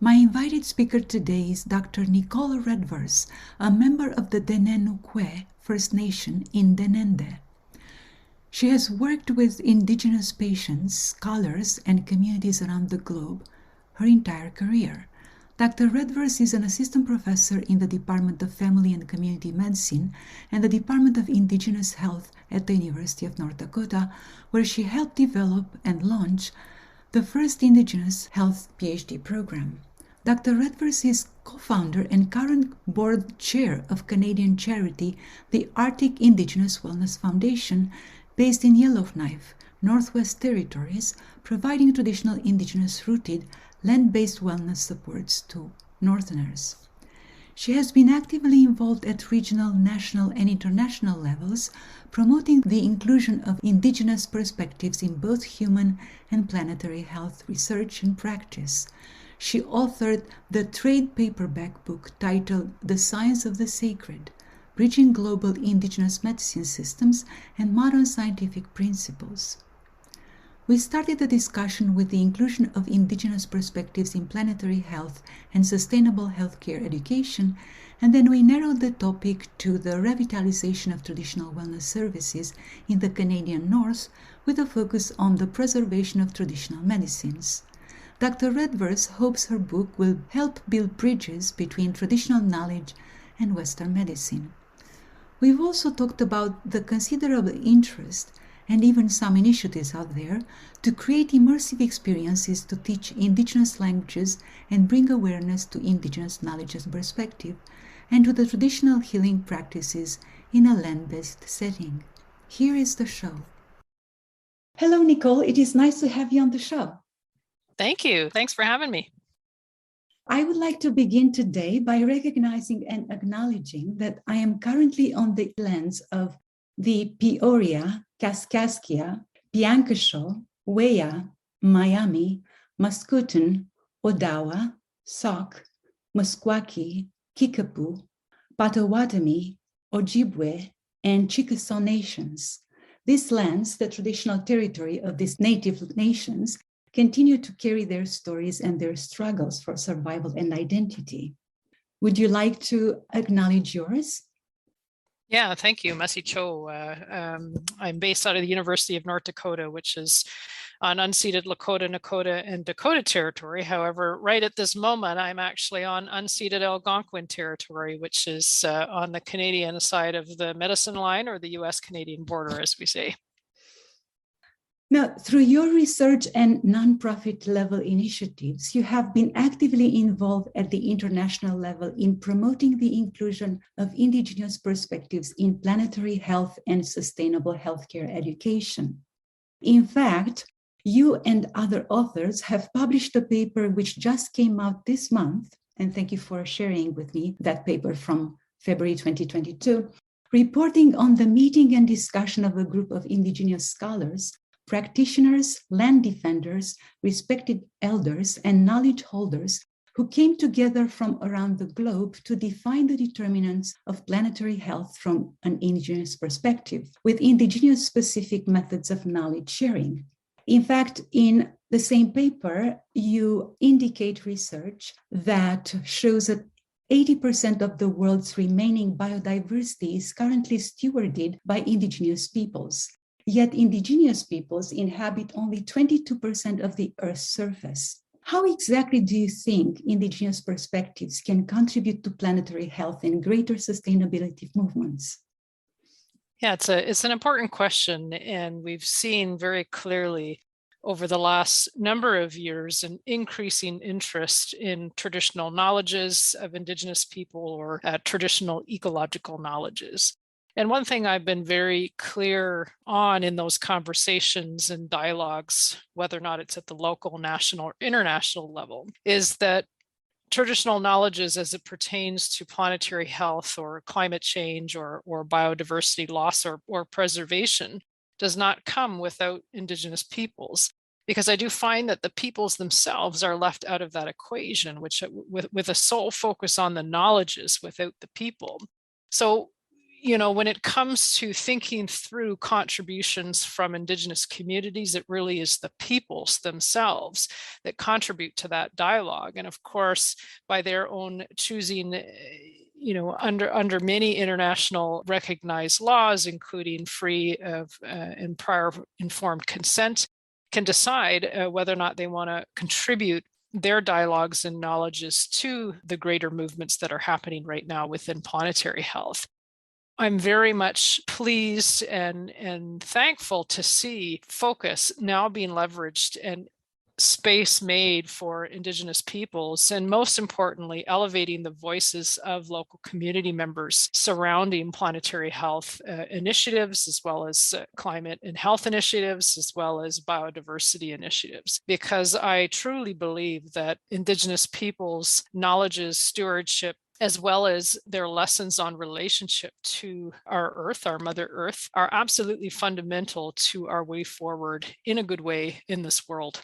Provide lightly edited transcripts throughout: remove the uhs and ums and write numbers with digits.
My invited speaker today is Dr. Nicole Redvers, a member of the Denenu-kweh First Nation in Denendeh. She has worked with Indigenous patients, scholars, and communities around the globe her entire career. Dr. Redvers is an assistant professor in the Department of Family and Community Medicine and the Department of Indigenous Health at the University of North Dakota, where she helped develop and launch the first Indigenous Health PhD program. Dr. Redvers is co-founder and current board chair of Canadian charity, the Arctic Indigenous Wellness Foundation, based in Yellowknife, Northwest Territories, providing traditional Indigenous-rooted land-based wellness supports to Northerners. She has been actively involved at regional, national, and international levels, promoting the inclusion of Indigenous perspectives in both human and planetary health research and practice. She authored the trade paperback book titled The Science of the Sacred, Bridging Global Indigenous Medicine Systems and Modern Scientific Principles. We started the discussion with the inclusion of Indigenous perspectives in planetary health and sustainable healthcare education, and then we narrowed the topic to the revitalization of traditional wellness services in the Canadian North, with a focus on the preservation of traditional medicines. Dr. Redvers hopes her book will help build bridges between traditional knowledge and Western medicine. We've also talked about the considerable interest and even some initiatives out there to create immersive experiences to teach Indigenous languages and bring awareness to Indigenous knowledge and perspective, and to the traditional healing practices in a land-based setting. Here is the show. Hello, Nicole. It is nice to have you on the show. Thank you. Thanks for having me. I would like to begin today by recognizing and acknowledging that I am currently on the lands of the Peoria, Kaskaskia, Piankashaw, Weya, Miami, Mascoutin, Odawa, Sauk, Meskwaki, Kickapoo, Potawatomi, Ojibwe, and Chickasaw nations. These lands, the traditional territory of these native nations, continue to carry their stories and their struggles for survival and identity. Would you like to acknowledge yours? Yeah, thank you, Masi Cho. I'm based out of the University of North Dakota, which is on unceded Lakota, Nakota, and Dakota territory. However, right at this moment, I'm actually on unceded Algonquin territory, which is on the Canadian side of the medicine line, or the US-Canadian border, as we say. Now, through your research and nonprofit level initiatives, you have been actively involved at the international level in promoting the inclusion of Indigenous perspectives in planetary health and sustainable healthcare education. In fact, you and other authors have published a paper which just came out this month, and thank you for sharing with me that paper from February 2022, reporting on the meeting and discussion of a group of Indigenous scholars, practitioners, land defenders, respected elders, and knowledge holders who came together from around the globe to define the determinants of planetary health from an Indigenous perspective, with Indigenous-specific methods of knowledge sharing. In fact, in the same paper, you indicate research that shows that 80% of the world's remaining biodiversity is currently stewarded by Indigenous peoples. Yet Indigenous peoples inhabit only 22% of the Earth's surface. How exactly do you think Indigenous perspectives can contribute to planetary health and greater sustainability movements? Yeah, it's an important question, and we've seen very clearly over the last number of years an increasing interest in traditional knowledges of Indigenous people, or traditional ecological knowledges. And one thing I've been very clear on in those conversations and dialogues, whether or not it's at the local, national, or international level, is that traditional knowledges as it pertains to planetary health or climate change or biodiversity loss or preservation does not come without Indigenous peoples. Because I do find that the peoples themselves are left out of that equation, which with a sole focus on the knowledges without the people. So when it comes to thinking through contributions from Indigenous communities, it really is the peoples themselves that contribute to that dialogue. And of course, by their own choosing, under many international recognized laws, including free of and prior informed consent, can decide whether or not they want to contribute their dialogues and knowledges to the greater movements that are happening right now within planetary health. I'm very much pleased and thankful to see focus now being leveraged and space made for Indigenous peoples, and most importantly, elevating the voices of local community members surrounding planetary health initiatives, as well as climate and health initiatives, as well as biodiversity initiatives. Because I truly believe that Indigenous peoples' knowledges, stewardship, as well as their lessons on relationship to our Earth, our Mother Earth, are absolutely fundamental to our way forward in a good way in this world.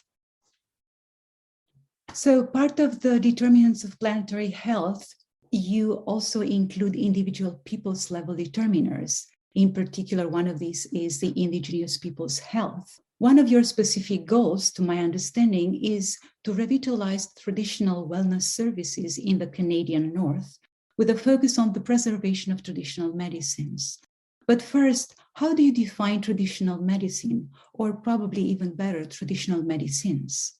So part of the determinants of planetary health, you also include individual peoples level determiners. In particular, one of these is the indigenous people's health. One of your specific goals, to my understanding, is to revitalize traditional wellness services in the Canadian North with a focus on the preservation of traditional medicines. But first, how do you define traditional medicine, or probably even better, traditional medicines?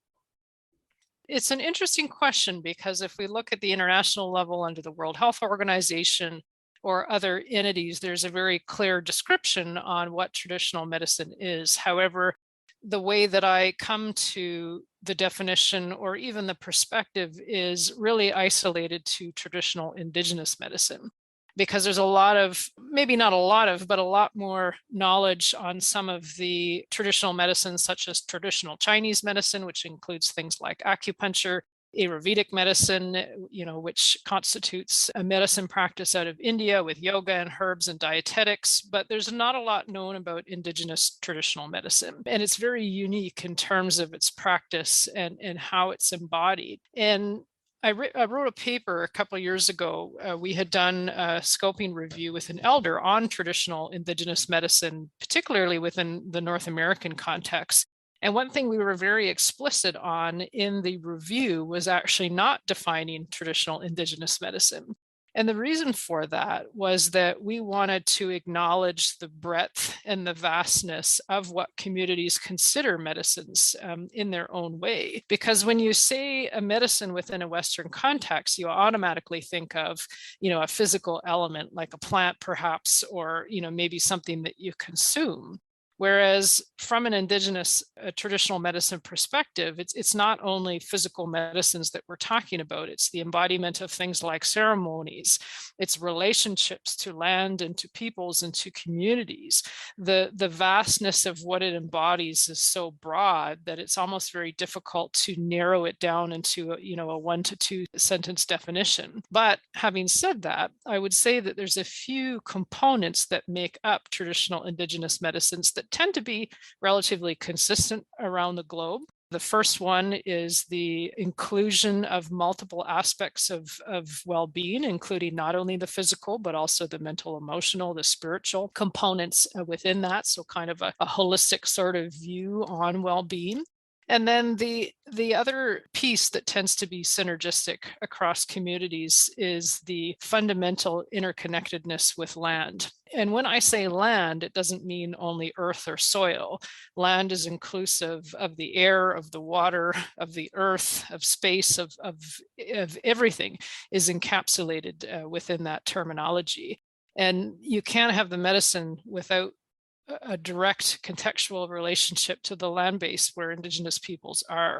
It's an interesting question, because if we look at the international level under the World Health Organization or other entities, there's a very clear description on what traditional medicine is. However, the way that I come to the definition or even the perspective is really isolated to traditional Indigenous medicine, because there's a lot of, maybe not a lot of, but a lot more knowledge on some of the traditional medicines, such as traditional Chinese medicine, which includes things like acupuncture, Ayurvedic medicine, which constitutes a medicine practice out of India with yoga and herbs and dietetics. But there's not a lot known about Indigenous traditional medicine. And it's very unique in terms of its practice and how it's embodied. And I wrote a paper a couple of years ago. We had done a scoping review with an elder on traditional Indigenous medicine, particularly within the North American context. And one thing we were very explicit on in the review was actually not defining traditional Indigenous medicine. And the reason for that was that we wanted to acknowledge the breadth and the vastness of what communities consider medicines in their own way. Because when you say a medicine within a Western context, you automatically think of, a physical element like a plant perhaps, or, maybe something that you consume. Whereas from an Indigenous traditional medicine perspective, it's not only physical medicines that we're talking about, it's the embodiment of things like ceremonies, it's relationships to land and to peoples and to communities. The vastness of what it embodies is so broad that it's almost very difficult to narrow it down into a 1 to 2 sentence definition. But having said that, I would say that there's a few components that make up traditional Indigenous medicines that tend to be relatively consistent around the globe. The first one is the inclusion of multiple aspects of well-being, including not only the physical, but also the mental, emotional, the spiritual components within that. So kind of a holistic sort of view on well-being. And then the other piece that tends to be synergistic across communities is the fundamental interconnectedness with land. And when I say land, it doesn't mean only earth or soil. Land is inclusive of the air, of the water, of the earth, of space, of everything is encapsulated within that terminology. And you can't have the medicine without a direct contextual relationship to the land base where Indigenous peoples are.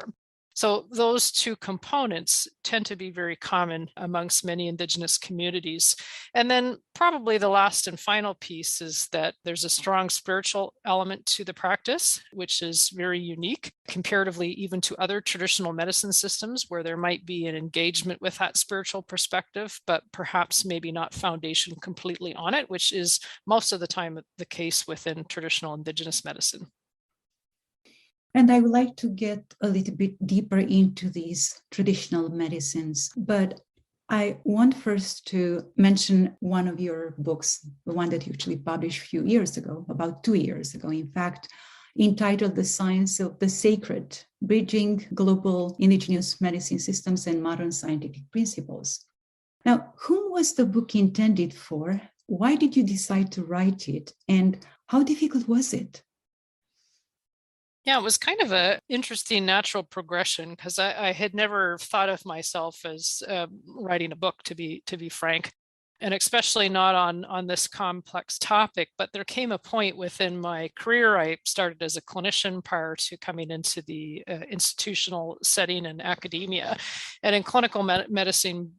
So those two components tend to be very common amongst many Indigenous communities. And then probably the last and final piece is that there's a strong spiritual element to the practice, which is very unique comparatively even to other traditional medicine systems where there might be an engagement with that spiritual perspective, but perhaps maybe not foundation completely on it, which is most of the time the case within traditional Indigenous medicine. And I would like to get a little bit deeper into these traditional medicines. But I want first to mention one of your books, the one that you actually published a few years ago, about 2 years ago, in fact, entitled The Science of the Sacred, Bridging Global Indigenous Medicine Systems and Modern Scientific Principles. Now, whom was the book intended for? Why did you decide to write it? And how difficult was it? Yeah, it was kind of an interesting natural progression because I had never thought of myself as writing a book, to be frank, and especially not on this complex topic. But there came a point within my career. I started as a clinician prior to coming into the institutional setting in academia, and in clinical medicine,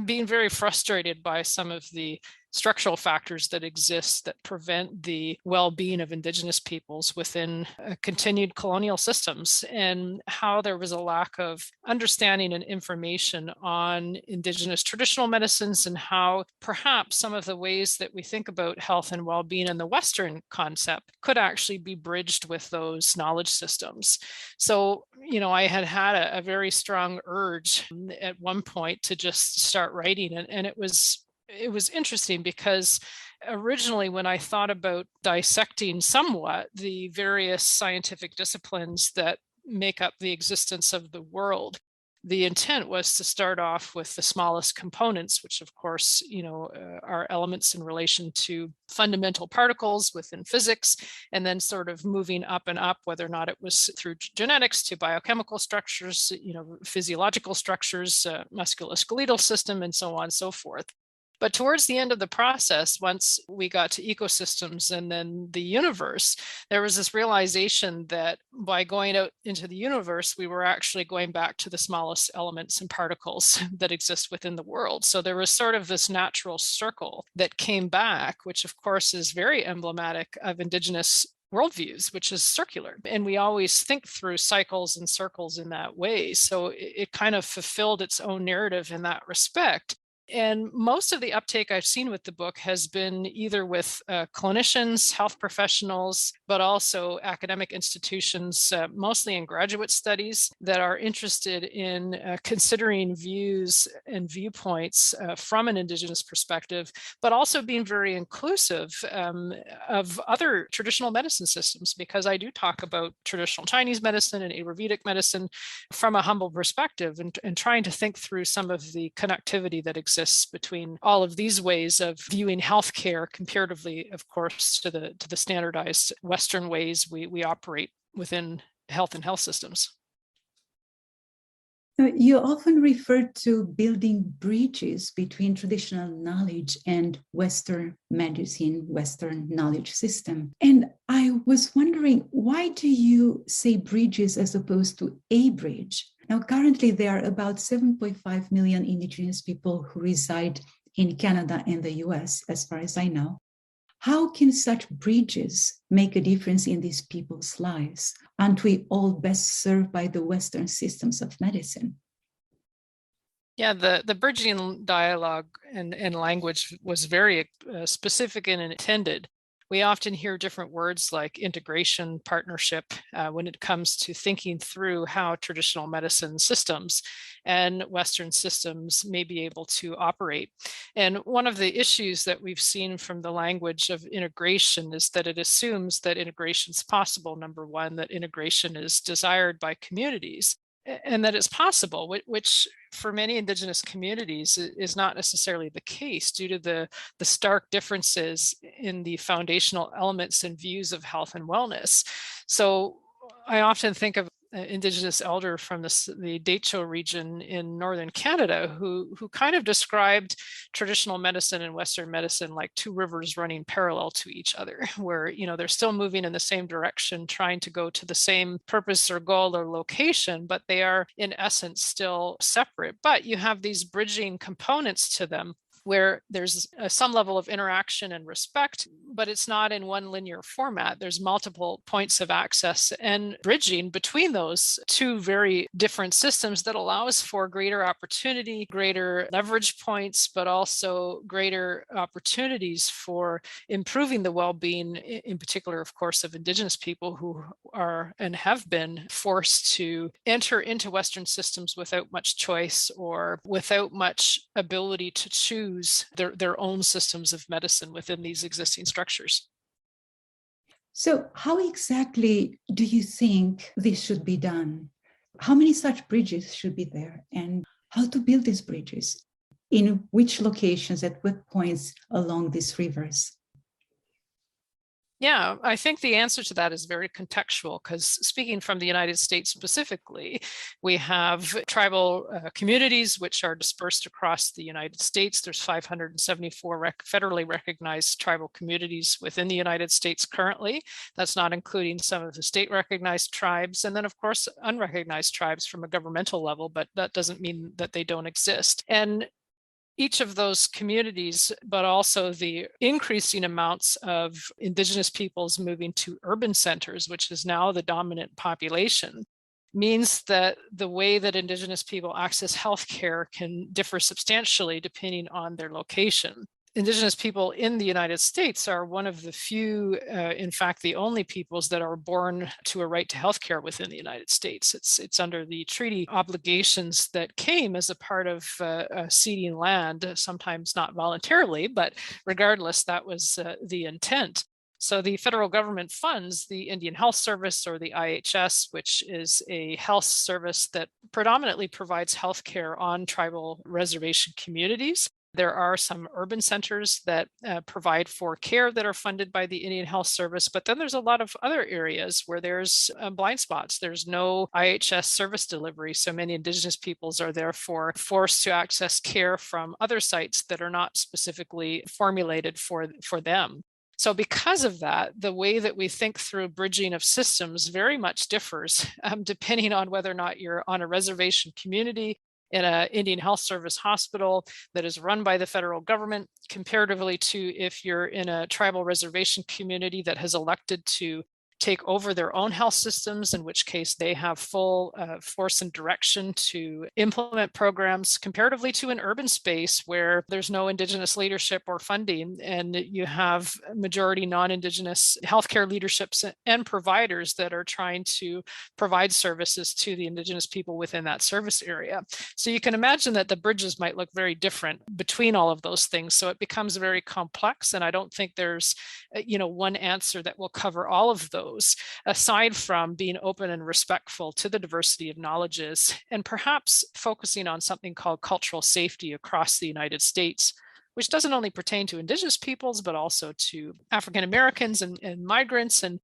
being very frustrated by some of the structural factors that exist that prevent the well-being of Indigenous peoples within continued colonial systems, and how there was a lack of understanding and information on Indigenous traditional medicines, and how perhaps some of the ways that we think about health and well-being in the Western concept could actually be bridged with those knowledge systems. So, I had a very strong urge at one point to just start writing, and it was interesting because originally, when I thought about dissecting somewhat the various scientific disciplines that make up the existence of the world, the intent was to start off with the smallest components, which of course, are elements in relation to fundamental particles within physics, and then sort of moving up and up, whether or not it was through genetics to biochemical structures, physiological structures, musculoskeletal system, and so on and so forth. But towards the end of the process, once we got to ecosystems and then the universe, there was this realization that by going out into the universe, we were actually going back to the smallest elements and particles that exist within the world. So there was sort of this natural circle that came back, which of course is very emblematic of Indigenous worldviews, which is circular. And we always think through cycles and circles in that way. So it kind of fulfilled its own narrative in that respect. And most of the uptake I've seen with the book has been either with clinicians, health professionals, but also academic institutions, mostly in graduate studies, that are interested in considering views and viewpoints from an Indigenous perspective, but also being very inclusive of other traditional medicine systems, because I do talk about traditional Chinese medicine and Ayurvedic medicine from a humble perspective, and trying to think through some of the connectivity that exists between all of these ways of viewing healthcare comparatively, of course, to the standardized Western ways we operate within health and health systems. You often refer to building bridges between traditional knowledge and Western medicine, Western knowledge system. And I was wondering, why do you say bridges as opposed to a bridge? Now, currently, there are about 7.5 million Indigenous people who reside in Canada and the US, as far as I know. How can such bridges make a difference in these people's lives? Aren't we all best served by the Western systems of medicine? Yeah, the bridging dialogue and language was very specific and intended. We often hear different words like integration, partnership, when it comes to thinking through how traditional medicine systems and Western systems may be able to operate. And one of the issues that we've seen from the language of integration is that it assumes that integration is possible, number one, that integration is desired by communities, and that it's possible, which for many Indigenous communities is not necessarily the case due to the stark differences in the foundational elements and views of health and wellness. So I often think of an Indigenous elder from the Decho region in northern Canada who kind of described traditional medicine and Western medicine like two rivers running parallel to each other, where they're still moving in the same direction, trying to go to the same purpose or goal or location, but they are in essence still separate. But you have these bridging components to them where there's some level of interaction and respect, but it's not in one linear format. There's multiple points of access and bridging between those two very different systems that allows for greater opportunity, greater leverage points, but also greater opportunities for improving the well-being, in particular, of course, of Indigenous people who are and have been forced to enter into Western systems without much choice or without much ability to choose their own systems of medicine within these existing structures. So how exactly do you think this should be done? How many such bridges should be there, and how to build these bridges? In which locations, at what points along these rivers? Yeah, I think the answer to that is very contextual, because speaking from the United States specifically, we have tribal communities which are dispersed across the United States. There's 574 federally recognized tribal communities within the United States currently. That's not including some of the state recognized tribes, and then of course unrecognized tribes from a governmental level, but that doesn't mean that they don't exist. And each of those communities, but also the increasing amounts of Indigenous peoples moving to urban centers, which is now the dominant population, means that the way that Indigenous people access healthcare can differ substantially depending on their location. Indigenous people in the United States are one of the few, in fact, the only peoples that are born to a right to healthcare within the United States. It's under the treaty obligations that came as a part of ceding land, sometimes not voluntarily, but regardless, that was the intent. So the federal government funds the Indian Health Service, or the IHS, which is a health service that predominantly provides healthcare on tribal reservation communities. There are some urban centers that provide for care that are funded by the Indian Health Service, but then there's a lot of other areas where there's blind spots. There's no IHS service delivery, so many Indigenous peoples are therefore forced to access care from other sites that are not specifically formulated for them. So because of that, the way that we think through bridging of systems very much differs depending on whether or not you're on a reservation community in an Indian Health Service hospital that is run by the federal government, comparatively to if you're in a tribal reservation community that has elected to take over their own health systems, in which case they have full force and direction to implement programs, comparatively to an urban space where there's no Indigenous leadership or funding, and you have majority non-Indigenous healthcare leaderships and providers that are trying to provide services to the Indigenous people within that service area. So you can imagine that the bridges might look very different between all of those things. So it becomes very complex, and I don't think there's one answer that will cover all of those, aside from being open and respectful to the diversity of knowledges, and perhaps focusing on something called cultural safety across the United States, which doesn't only pertain to Indigenous peoples, but also to African Americans and migrants and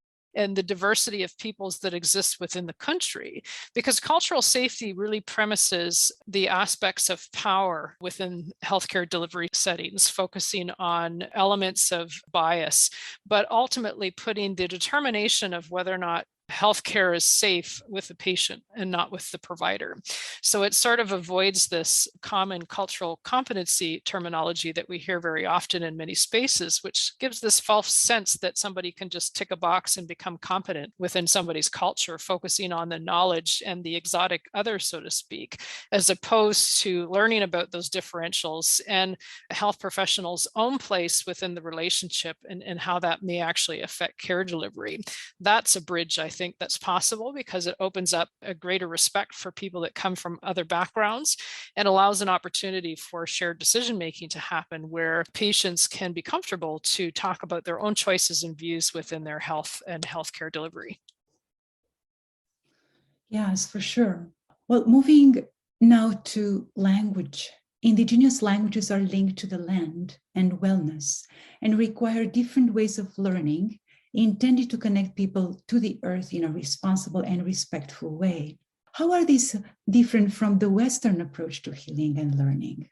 the diversity of peoples that exist within the country, because cultural safety really premises the aspects of power within healthcare delivery settings, focusing on elements of bias, but ultimately putting the determination of whether or not healthcare is safe with the patient and not with the provider. So it sort of avoids this common cultural competency terminology that we hear very often in many spaces, which gives this false sense that somebody can just tick a box and become competent within somebody's culture, focusing on the knowledge and the exotic other, so to speak, as opposed to learning about those differentials and health professionals' own place within the relationship and how that may actually affect care delivery. That's a bridge, I think, that's possible, because it opens up a greater respect for people that come from other backgrounds and allows an opportunity for shared decision making to happen, where patients can be comfortable to talk about their own choices and views within their health and healthcare delivery. Yes, for sure. Well, moving now to language. Indigenous languages are linked to the land and wellness and require different ways of learning, intended to connect people to the earth in a responsible and respectful way. How are these different from the Western approach to healing and learning?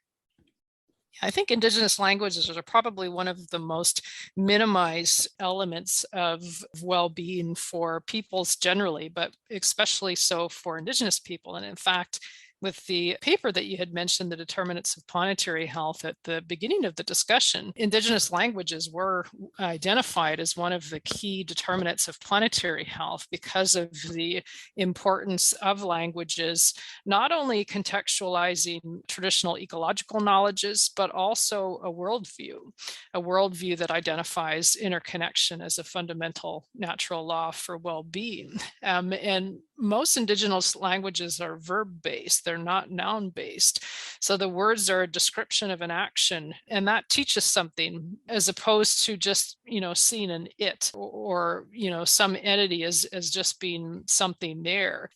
I think Indigenous languages are probably one of the most minimized elements of well-being for peoples generally, but especially so for Indigenous people. And in fact, with the paper that you had mentioned, the determinants of planetary health, at the beginning of the discussion, Indigenous languages were identified as one of the key determinants of planetary health because of the importance of languages, not only contextualizing traditional ecological knowledges, but also a worldview that identifies interconnection as a fundamental natural law for well-being. And most Indigenous languages are verb-based, they're not noun-based. So the words are a description of an action, and that teaches something as opposed to just, seeing an it or some entity as just being something there,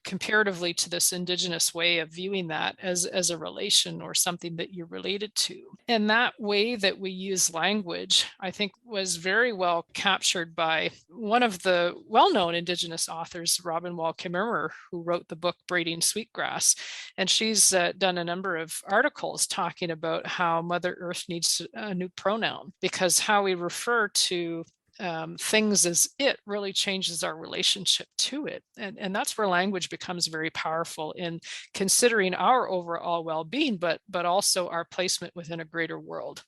comparatively to this Indigenous way of viewing that as a relation or something that you're related to. And that way that we use language, I think, was very well captured by one of the well-known Indigenous authors, Robin Wall-Kimmerer, who wrote the book Braiding Sweetgrass. And she's done a number of articles talking about how Mother Earth needs a new pronoun, because how we refer to things as it really changes our relationship to it. And that's where language becomes very powerful in considering our overall well-being, but also our placement within a greater world.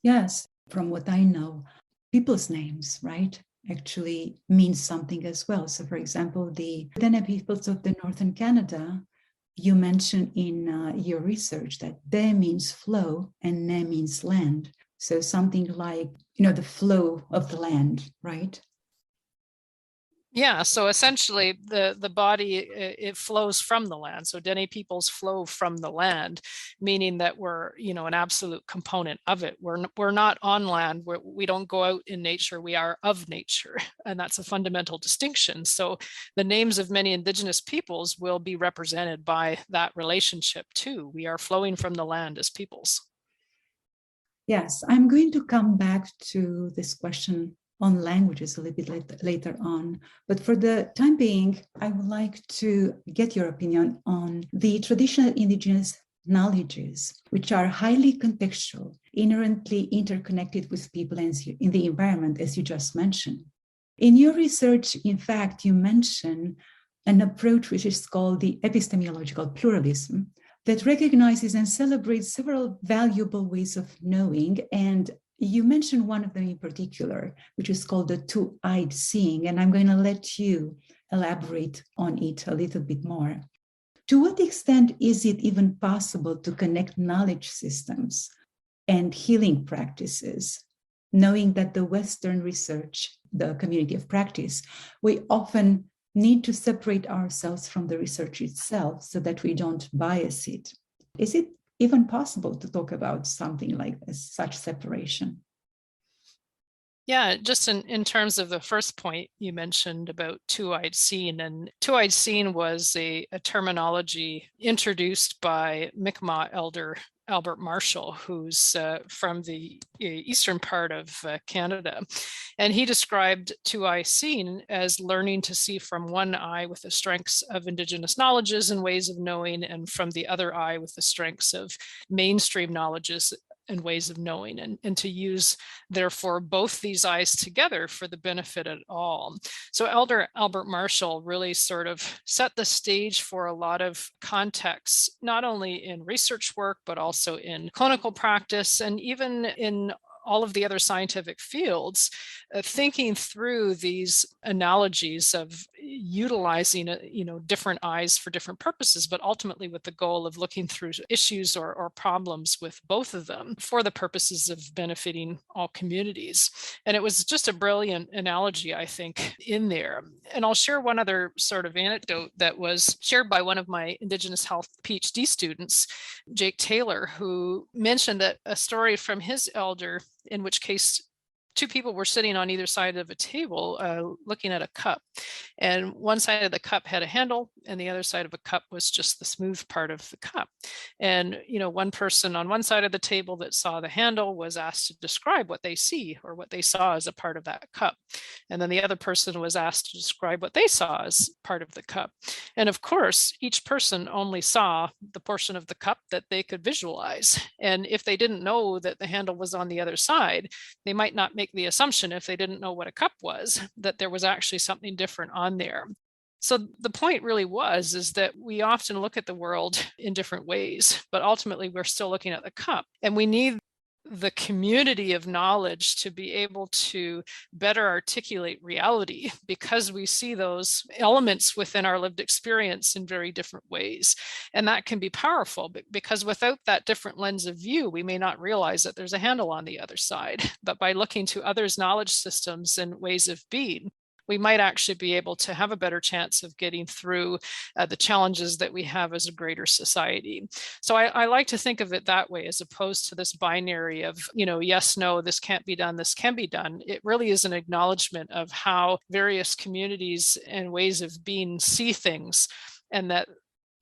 Yes, from what I know, people's names, right, actually mean something as well. So for example, the Deneh peoples of the northern Canada, you mentioned in your research that De means flow and Ne means land. So something like, the flow of the land, right? Yeah, so essentially the body, it flows from the land. So Dene peoples flow from the land, meaning that we're, an absolute component of it. We're not on land, we don't go out in nature, we are of nature. And that's a fundamental distinction. So the names of many Indigenous peoples will be represented by that relationship too. We are flowing from the land as peoples. Yes, I'm going to come back to this question on languages a little bit later on. But for the time being, I would like to get your opinion on the traditional Indigenous knowledges, which are highly contextual, inherently interconnected with people and in the environment, as you just mentioned. In your research, in fact, you mention an approach which is called the epistemological pluralism, that recognizes and celebrates several valuable ways of knowing. And you mentioned one of them in particular, which is called the Two-eyed Seeing. And I'm going to let you elaborate on it a little bit more. To what extent is it even possible to connect knowledge systems and healing practices, knowing that the Western research, the community of practice, we often need to separate ourselves from the research itself so that we don't bias it? Is it even possible to talk about something like this, such separation? Yeah, just in terms of the first point you mentioned about Two-eyed Seeing, and Two-eyed Seeing was a terminology introduced by Mi'kmaq elder Albert Marshall, who's from the eastern part of Canada. And he described Two-eyed Seeing as learning to see from one eye with the strengths of Indigenous knowledges and ways of knowing, and from the other eye with the strengths of mainstream knowledges and ways of knowing, and to use, therefore, both these eyes together for the benefit of all. So Elder Albert Marshall really sort of set the stage for a lot of contexts, not only in research work, but also in clinical practice, and even in all of the other scientific fields, thinking through these analogies of utilizing different eyes for different purposes, but ultimately with the goal of looking through issues or problems with both of them for the purposes of benefiting all communities. And it was just a brilliant analogy, I think, in there. And I'll share one other sort of anecdote that was shared by one of my Indigenous health PhD students, Jake Taylor, who mentioned that a story from his elder, in which case two people were sitting on either side of a table looking at a cup, and one side of the cup had a handle and the other side of a cup was just the smooth part of the cup. And one person on one side of the table that saw the handle was asked to describe what they see or what they saw as a part of that cup, and then the other person was asked to describe what they saw as part of the cup. And of course, each person only saw the portion of the cup that they could visualize, and if they didn't know that the handle was on the other side, they might not make the assumption, if they didn't know what a cup was, that there was actually something different on there. So the point really is that we often look at the world in different ways, but ultimately we're still looking at the cup, and we need the community of knowledge to be able to better articulate reality, because we see those elements within our lived experience in very different ways. And that can be powerful, because without that different lens of view, we may not realize that there's a handle on the other side. But by looking to others' knowledge systems and ways of being, we might actually be able to have a better chance of getting through the challenges that we have as a greater society. So I like to think of it that way, as opposed to this binary of, yes, no, this can't be done, this can be done. It really is an acknowledgement of how various communities and ways of being see things, and that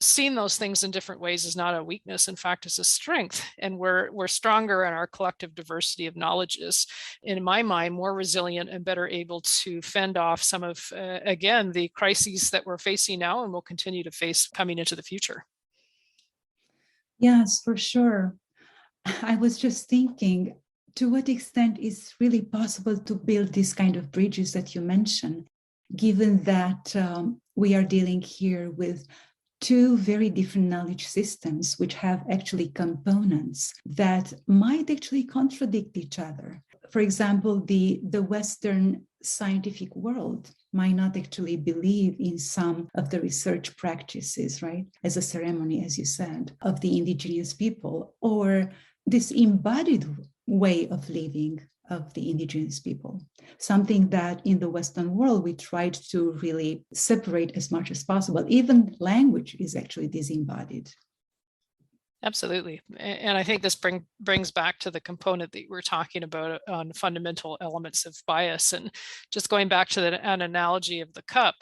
seeing those things in different ways is not a weakness. In fact, it's a strength. And we're stronger in our collective diversity of knowledges, in my mind, more resilient and better able to fend off some of, again, the crises that we're facing now and will continue to face coming into the future. Yes, for sure. I was just thinking, to what extent is really possible to build these kind of bridges that you mentioned, given that we are dealing here with two very different knowledge systems, which have actually components that might actually contradict each other. For example, the Western scientific world might not actually believe in some of the research practices, right? As a ceremony, as you said, of the indigenous people, or this embodied way of living of the indigenous people, something that in the Western world we tried to really separate as much as possible. Even language is actually disembodied. Absolutely. And I think this brings back to the component that we're talking about on fundamental elements of bias. And just going back to an analogy of the cup,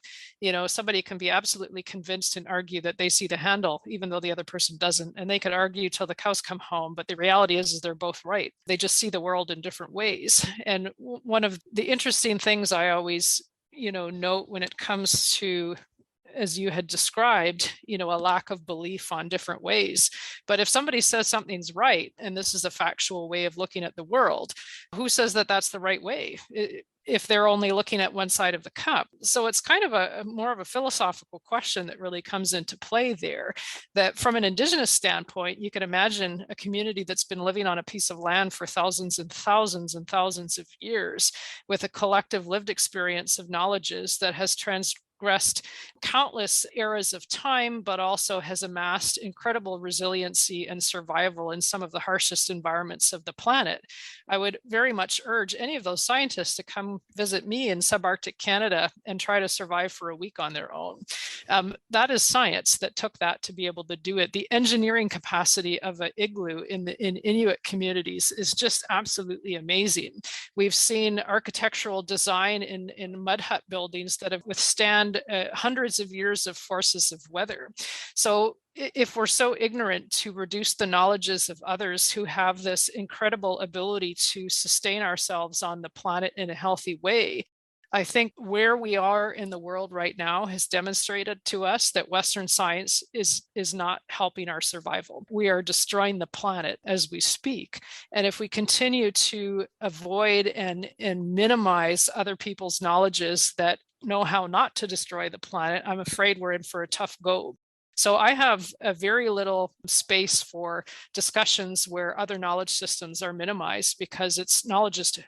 somebody can be absolutely convinced and argue that they see the handle, even though the other person doesn't. And they could argue till the cows come home. But the reality is they're both right. They just see the world in different ways. And one of the interesting things I always, note when it comes to, as you had described, a lack of belief on different ways. But if somebody says something's right, and this is a factual way of looking at the world, who says that that's the right way, if they're only looking at one side of the cup? So it's kind of a more of a philosophical question that really comes into play there, that from an Indigenous standpoint, you can imagine a community that's been living on a piece of land for thousands and thousands and thousands of years, with a collective lived experience of knowledges that has transgressed countless eras of time, but also has amassed incredible resiliency and survival in some of the harshest environments of the planet. I would very much urge any of those scientists to come visit me in subarctic Canada and try to survive for a week on their own. That is science that took that to be able to do it. The engineering capacity of an igloo in Inuit communities is just absolutely amazing. We've seen architectural design in mud hut buildings that have withstand hundreds of years of forces of weather. So if we're so ignorant to reduce the knowledges of others who have this incredible ability to sustain ourselves on the planet in a healthy way, I think where we are in the world right now has demonstrated to us that Western science is not helping our survival. We are destroying the planet as we speak. And if we continue to avoid and minimize other people's knowledges that know how not to destroy the planet, I'm afraid we're in for a tough go. So I have a very little space for discussions where other knowledge systems are minimized, because it's knowledge as to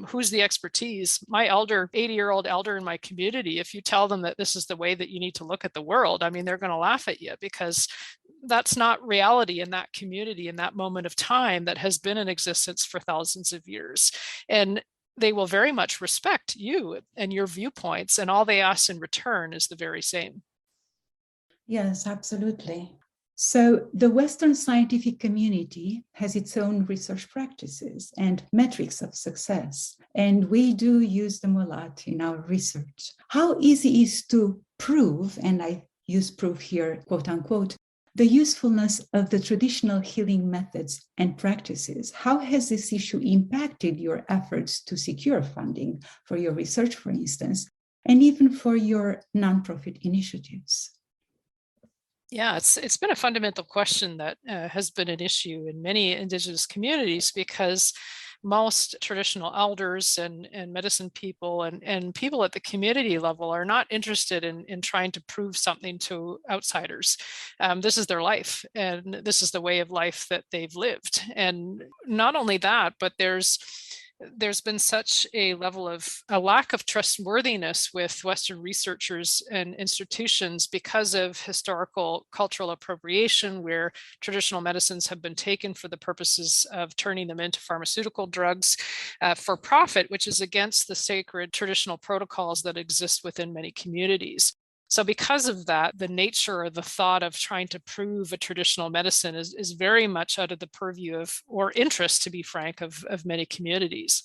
who's the expertise. My 80-year-old elder in my community, if you tell them that this is the way that you need to look at the world, they're going to laugh at you, because that's not reality in that community in that moment of time that has been in existence for thousands of years. And they will very much respect you and your viewpoints, and all they ask in return is the very same. Yes, absolutely. So the Western scientific community has its own research practices and metrics of success, and we do use them a lot in our research. How easy is to prove, and I use proof here, quote unquote, the usefulness of the traditional healing methods and practices? How has this issue impacted your efforts to secure funding for your research, for instance, and even for your nonprofit initiatives? Yeah, it's been a fundamental question that has been an issue in many Indigenous communities, because most traditional elders and medicine people and people at the community level are not interested in trying to prove something to outsiders. This is their life, and this is the way of life that they've lived. And not only that, but there's been such a lack of trustworthiness with Western researchers and institutions because of historical cultural appropriation, where traditional medicines have been taken for the purposes of turning them into pharmaceutical drugs for profit, which is against the sacred traditional protocols that exist within many communities. So because of that, the nature or the thought of trying to prove a traditional medicine is very much out of the purview of, or interest, to be frank, of many communities.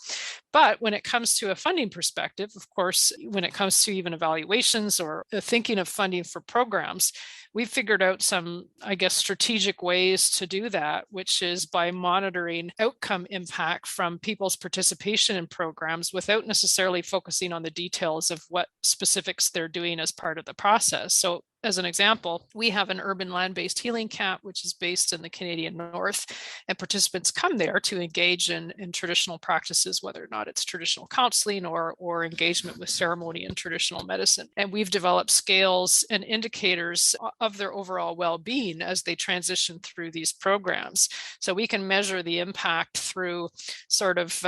But when it comes to a funding perspective, of course, when it comes to even evaluations or thinking of funding for programs, we've figured out some, I guess, strategic ways to do that, which is by monitoring outcome impact from people's participation in programs without necessarily focusing on the details of what specifics they're doing as part of the process. So as an example, we have an urban land-based healing camp, which is based in the Canadian North, and participants come there to engage in traditional practices, whether or not it's traditional counseling or engagement with ceremony and traditional medicine. And we've developed scales and indicators of their overall well-being as they transition through these programs. So we can measure the impact through sort of,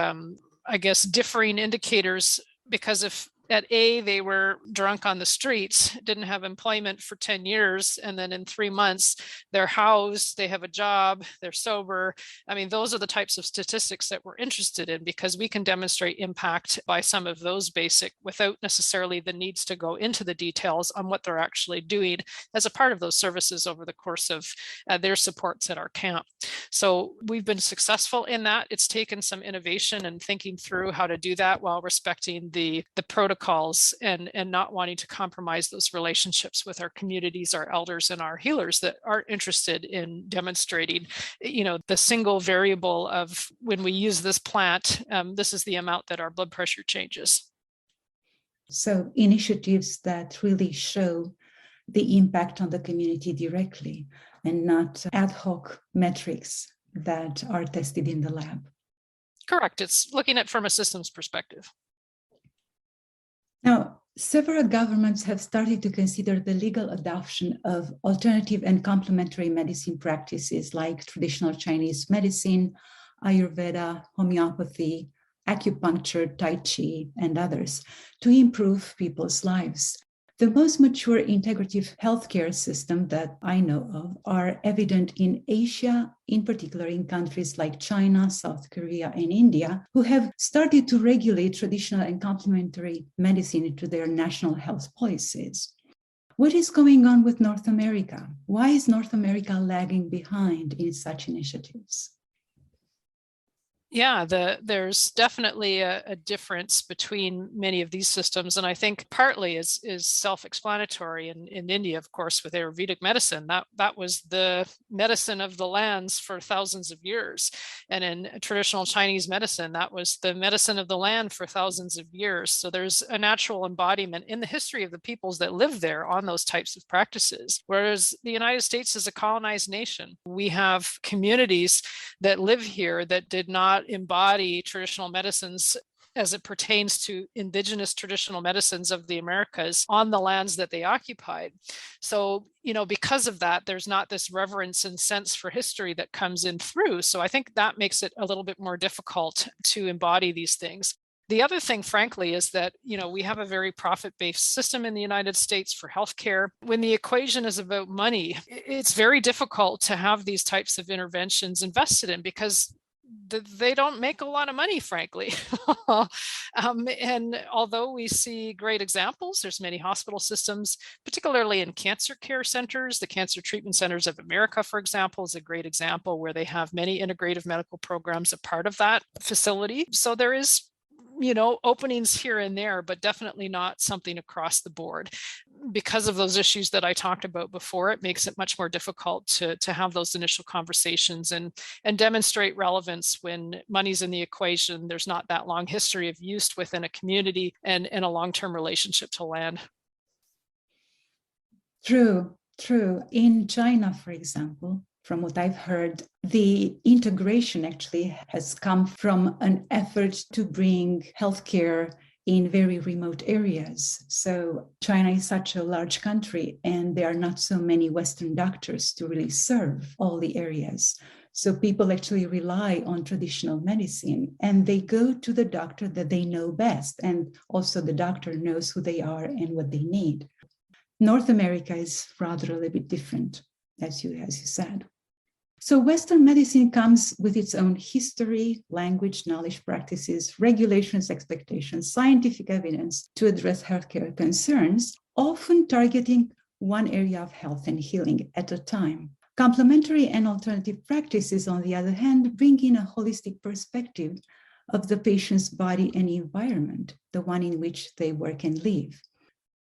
I guess, differing indicators, because if at A, they were drunk on the streets, didn't have employment for 10 years, and then in 3 months, they're housed, they have a job, they're sober. I mean, those are the types of statistics that we're interested in, because we can demonstrate impact by some of those basic without necessarily the needs to go into the details on what they're actually doing as a part of those services over the course of their supports at our camp. So we've been successful in that. It's taken some innovation and thinking through how to do that while respecting the protocols and not wanting to compromise those relationships with our communities, our elders, and our healers that are interested in demonstrating, the single variable of when we use this plant, this is the amount that our blood pressure changes. So initiatives that really show the impact on the community directly and not ad hoc metrics that are tested in the lab. Correct. It's looking at from a systems perspective. Now, several governments have started to consider the legal adoption of alternative and complementary medicine practices like traditional Chinese medicine, Ayurveda, homeopathy, acupuncture, Tai Chi, and others to improve people's lives. The most mature integrative healthcare system that I know of are evident in Asia, in particular in countries like China, South Korea, and India, who have started to regulate traditional and complementary medicine into their national health policies. What is going on with North America? Why is North America lagging behind in such initiatives? Yeah, there's definitely a difference between many of these systems. And I think partly is self-explanatory. In India, of course, with Ayurvedic medicine, that was the medicine of the lands for thousands of years. And in traditional Chinese medicine, that was the medicine of the land for thousands of years. So there's a natural embodiment in the history of the peoples that live there on those types of practices. Whereas the United States is a colonized nation. We have communities that live here that did not embody traditional medicines as it pertains to indigenous traditional medicines of the Americas on the lands that they occupied. So, because of that, there's not this reverence and sense for history that comes in through. So I think that makes it a little bit more difficult to embody these things. The other thing, frankly, is that, we have a very profit-based system in the United States for healthcare. When the equation is about money, it's very difficult to have these types of interventions invested in because they don't make a lot of money, frankly. And although we see great examples, there's many hospital systems, particularly in cancer care centers. The Cancer Treatment Centers of America, for example, is a great example where they have many integrative medical programs a part of that facility. So there is openings here and there, but definitely not something across the board. Because of those issues that I talked about before, it makes it much more difficult to have those initial conversations and demonstrate relevance when money's in the equation. There's not that long history of use within a community and a long-term relationship to land. True. In China, for example, From what I've heard, the integration actually has come from an effort to bring healthcare in very remote areas. So China is such a large country, and there are not so many Western doctors to really serve all the areas. So people actually rely on traditional medicine, and they go to the doctor that they know best. And also the doctor knows who they are and what they need. North America is rather a little bit different, as you said. So Western medicine comes with its own history, language, knowledge, practices, regulations, expectations, scientific evidence to address healthcare concerns, often targeting one area of health and healing at a time. Complementary and alternative practices, on the other hand, bring in a holistic perspective of the patient's body and environment, the one in which they work and live.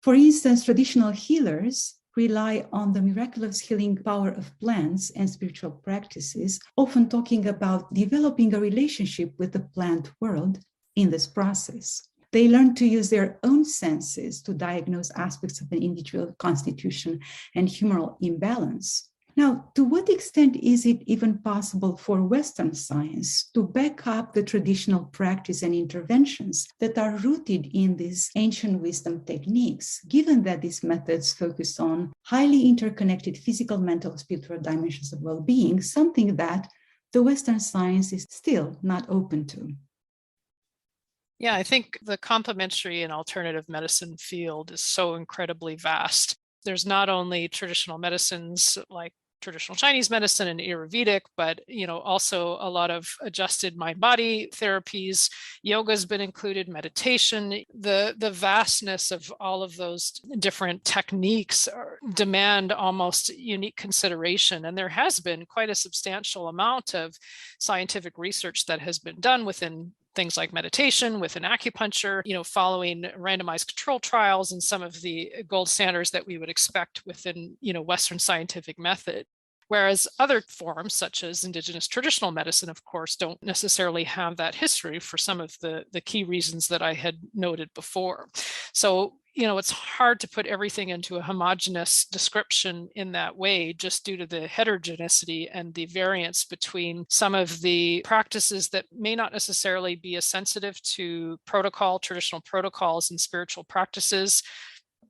For instance, traditional healers rely on the miraculous healing power of plants and spiritual practices, often talking about developing a relationship with the plant world in this process. They learn to use their own senses to diagnose aspects of an individual constitution and humoral imbalance. Now, to what extent is it even possible for Western science to back up the traditional practice and interventions that are rooted in these ancient wisdom techniques, given that these methods focus on highly interconnected physical, mental, spiritual dimensions of well-being, something that the Western science is still not open to? Yeah, I think the complementary and alternative medicine field is so incredibly vast. There's not only traditional medicines like traditional Chinese medicine and Ayurvedic, but also a lot of adjusted mind-body therapies. Yoga has been included, meditation. The vastness of all of those different techniques demand almost unique consideration. And there has been quite a substantial amount of scientific research that has been done within things like meditation, within acupuncture, following randomized control trials and some of the gold standards that we would expect within, Western scientific method. Whereas other forms, such as indigenous traditional medicine, of course, don't necessarily have that history for some of the key reasons that I had noted before. So, it's hard to put everything into a homogeneous description in that way, just due to the heterogeneity and the variance between some of the practices that may not necessarily be as sensitive to traditional protocols and spiritual practices,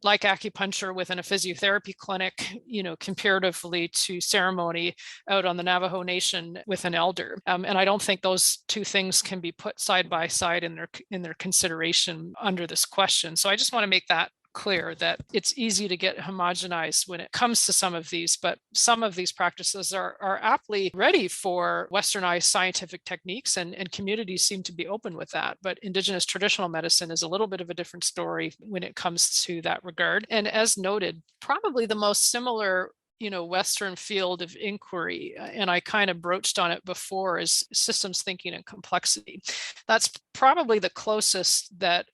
like acupuncture within a physiotherapy clinic, comparatively to ceremony out on the Navajo Nation with an elder. And I don't think those two things can be put side by side in their consideration under this question. So I just want to make that clear, that it's easy to get homogenized when it comes to some of these, but some of these practices are aptly ready for Westernized scientific techniques, and communities seem to be open with that. But indigenous traditional medicine is a little bit of a different story when it comes to that regard. And as noted, probably the most similar Western field of inquiry, and I kind of broached on it before, is systems thinking and complexity. That's probably the closest that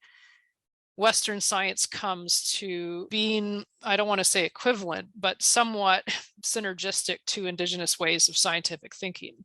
Western science comes to being, I don't want to say equivalent, but somewhat synergistic to indigenous ways of scientific thinking.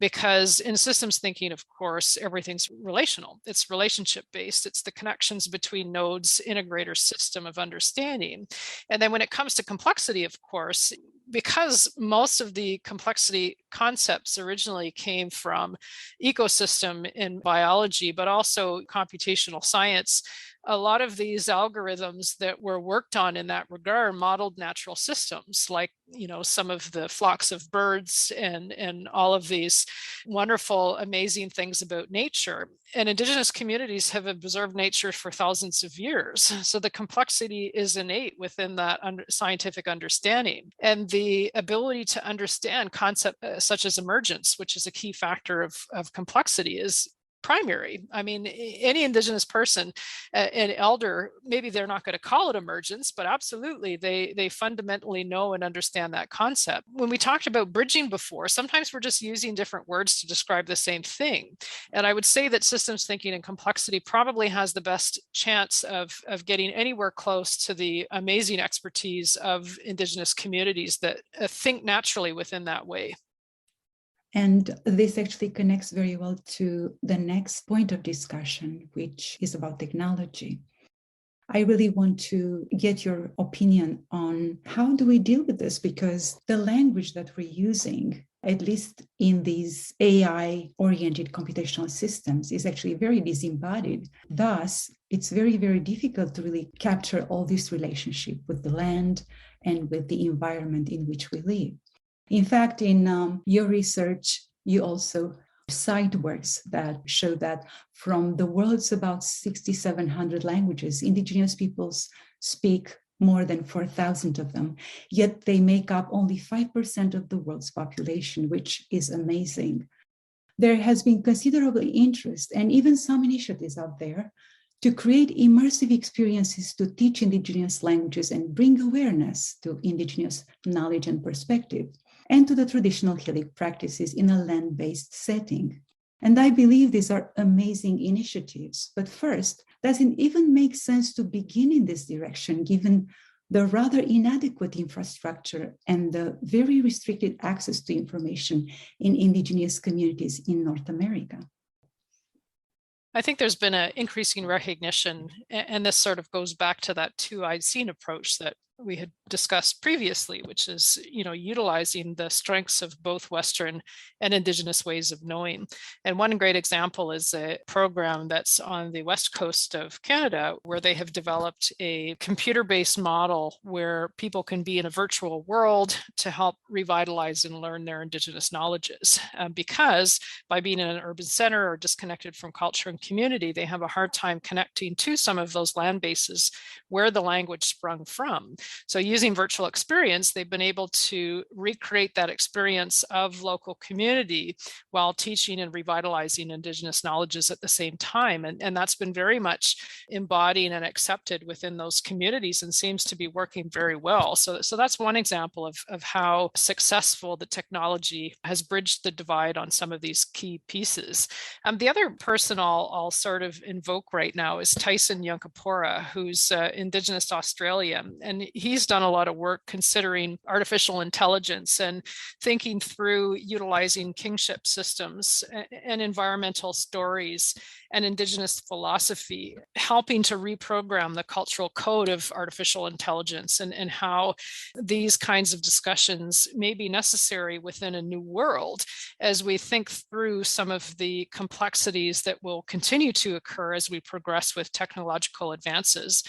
Because in systems thinking, of course, everything's relational. It's relationship-based. It's the connections between nodes, integrator system of understanding. And then when it comes to complexity, of course, because most of the complexity concepts originally came from ecosystem in biology, but also computational science, a lot of these algorithms that were worked on in that regard modeled natural systems, like, some of the flocks of birds and all of these wonderful, amazing things about nature. And indigenous communities have observed nature for thousands of years. So the complexity is innate within that scientific understanding. And the ability to understand concepts such as emergence, which is a key factor of complexity, is primary. I mean, any indigenous person, an elder, maybe they're not going to call it emergence, but absolutely they fundamentally know and understand that concept. When we talked about bridging before, sometimes we're just using different words to describe the same thing. And I would say that systems thinking and complexity probably has the best chance of getting anywhere close to the amazing expertise of indigenous communities that think naturally within that way. And this actually connects very well to the next point of discussion, which is about technology. I really want to get your opinion on how do we deal with this, because the language that we're using, at least in these AI-oriented computational systems, is actually very disembodied. Thus, it's very, very difficult to really capture all this relationship with the land and with the environment in which we live. In fact, in your research, you also cite works that show that from the world's about 6,700 languages, Indigenous peoples speak more than 4,000 of them, yet they make up only 5% of the world's population, which is amazing. There has been considerable interest and even some initiatives out there to create immersive experiences to teach Indigenous languages and bring awareness to Indigenous knowledge and perspective, and to the traditional healing practices in a land-based setting. And I believe these are amazing initiatives. But first, does it even make sense to begin in this direction, given the rather inadequate infrastructure and the very restricted access to information in Indigenous communities in North America? I think there's been an increasing recognition, and this sort of goes back to that two-eyed seeing approach that we had discussed previously, which is, utilizing the strengths of both Western and Indigenous ways of knowing. And one great example is a program that's on the west coast of Canada, where they have developed a computer-based model where people can be in a virtual world to help revitalize and learn their Indigenous knowledges. Because by being in an urban center or disconnected from culture and community, they have a hard time connecting to some of those land bases where the language sprung from. So using virtual experience, they've been able to recreate that experience of local community while teaching and revitalizing Indigenous knowledges at the same time. And that's been very much embodied and accepted within those communities and seems to be working very well. So that's one example of how successful the technology has bridged the divide on some of these key pieces. The other person I'll sort of invoke right now is Tyson Yunkaporta, who's Indigenous to Australia. And he's done a lot of work considering artificial intelligence and thinking through utilizing kingship systems and environmental stories and Indigenous philosophy, helping to reprogram the cultural code of artificial intelligence and how these kinds of discussions may be necessary within a new world as we think through some of the complexities that will continue to occur as we progress with technological advances.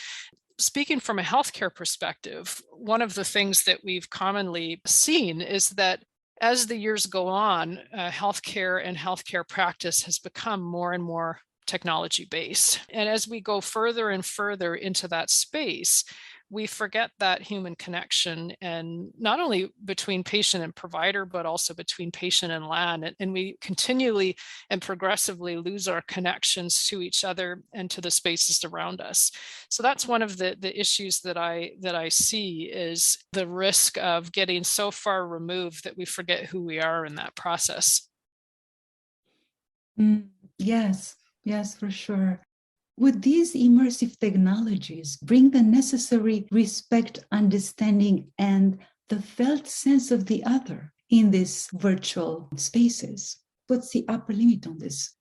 Speaking from a healthcare perspective, one of the things that we've commonly seen is that as the years go on, healthcare and healthcare practice has become more and more technology-based. And as we go further and further into that space, we forget that human connection, and not only between patient and provider, but also between patient and land. And we continually and progressively lose our connections to each other and to the spaces around us. So that's one of the issues that I see, is the risk of getting so far removed that we forget who we are in that process. Yes, for sure. Would these immersive technologies bring the necessary respect, understanding, and the felt sense of the other in these virtual spaces? What's the upper limit on this?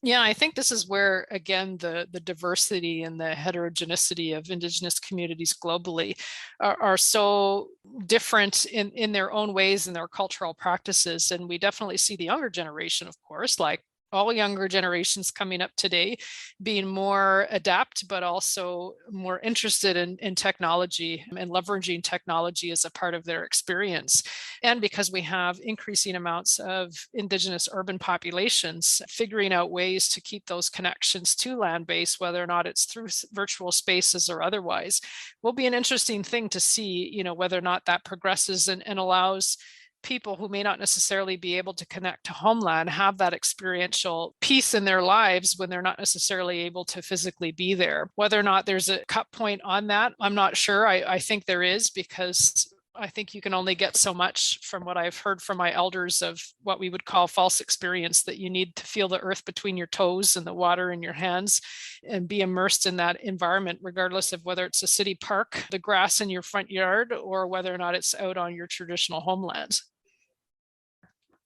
Yeah, I think this is where, again, the diversity and the heterogeneity of Indigenous communities globally are so different in their own ways and their cultural practices. And we definitely see the younger generation, of course, like all younger generations coming up today, being more adept, but also more interested in technology and leveraging technology as a part of their experience. And because we have increasing amounts of Indigenous urban populations, figuring out ways to keep those connections to land-based, whether or not it's through virtual spaces or otherwise, will be an interesting thing to see, whether or not that progresses and allows people who may not necessarily be able to connect to homeland have that experiential piece in their lives when they're not necessarily able to physically be there. Whether or not there's a cut point on that, I'm not sure. I think there is, because I think you can only get so much from what I've heard from my elders of what we would call false experience, that you need to feel the earth between your toes and the water in your hands and be immersed in that environment, regardless of whether it's a city park, the grass in your front yard, or whether or not it's out on your traditional homelands.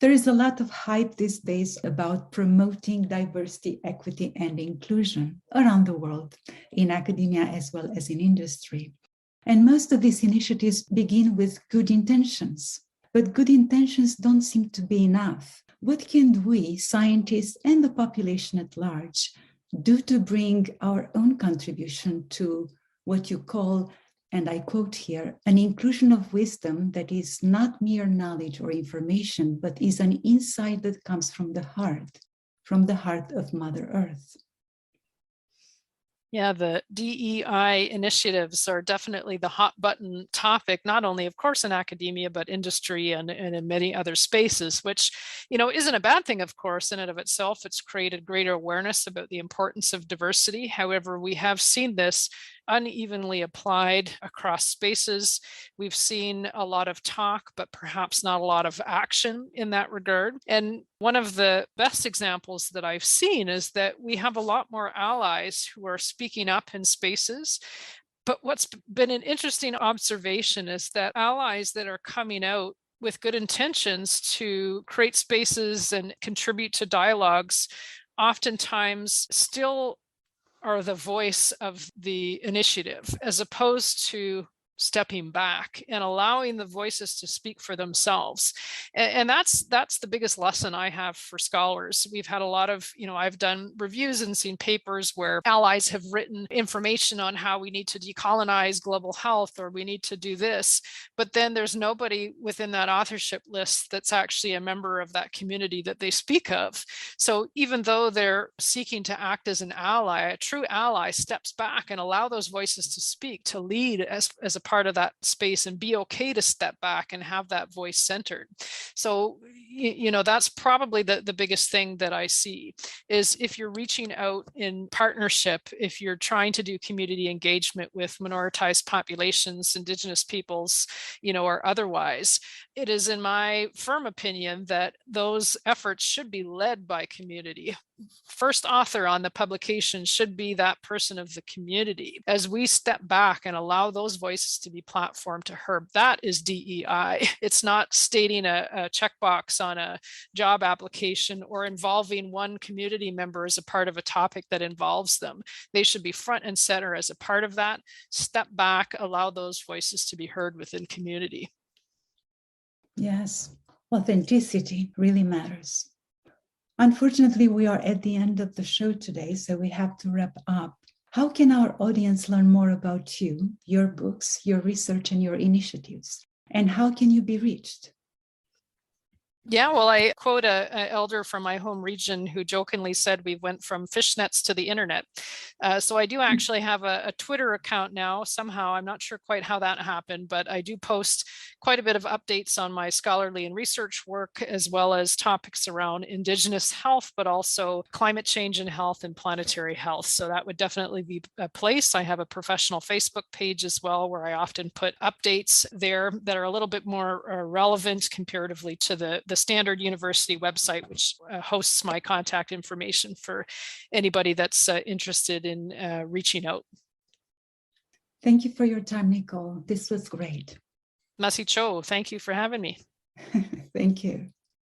There is a lot of hype these days about promoting diversity, equity, and inclusion around the world, in academia as well as in industry. And most of these initiatives begin with good intentions. But good intentions don't seem to be enough. What can we, scientists and the population at large, do to bring our own contribution to what you call, and I quote here, an inclusion of wisdom that is not mere knowledge or information, but is an insight that comes from the heart of Mother Earth? Yeah, the DEI initiatives are definitely the hot button topic, not only, of course, in academia, but industry and in many other spaces, which, isn't a bad thing, of course, in and of itself. It's created greater awareness about the importance of diversity. However, we have seen this unevenly applied across spaces. We've seen a lot of talk, but perhaps not a lot of action in that regard. And one of the best examples that I've seen is that we have a lot more allies who are speaking up in spaces. But what's been an interesting observation is that allies that are coming out with good intentions to create spaces and contribute to dialogues oftentimes still are the voice of the initiative, as opposed to stepping back and allowing the voices to speak for themselves. And that's the biggest lesson I have for scholars. We've had a lot of, I've done reviews and seen papers where allies have written information on how we need to decolonize global health, or we need to do this, but then there's nobody within that authorship list that's actually a member of that community that they speak of. So even though they're seeking to act as an ally, a true ally steps back and allow those voices to speak, to lead as a part of that space, and be okay to step back and have that voice centered. So, that's probably the biggest thing that I see is if you're reaching out in partnership, if you're trying to do community engagement with minoritized populations, Indigenous peoples, or otherwise, it is in my firm opinion that those efforts should be led by community. First author on the publication should be that person of the community. As we step back and allow those voices to be platformed to her, that is DEI. It's not stating a checkbox on a job application or involving one community member as a part of a topic that involves them. They should be front and center as a part of that. Step back, allow those voices to be heard within community. Yes, authenticity really matters. Unfortunately, we are at the end of the show today, so we have to wrap up. How can our audience learn more about you, your books, your research, and your initiatives? And how can you be reached? Yeah, well, I quote an elder from my home region who jokingly said we went from fishnets to the internet. So I do actually have a Twitter account now. Somehow, I'm not sure quite how that happened, but I do post quite a bit of updates on my scholarly and research work, as well as topics around Indigenous health, but also climate change and health and planetary health. So that would definitely be a place. I have a professional Facebook page as well, where I often put updates there that are a little bit more relevant comparatively to the standard university website, which hosts my contact information for anybody that's interested in reaching out. Thank you for your time, Nicole. This was great. Masi Cho, thank you for having me. Thank you.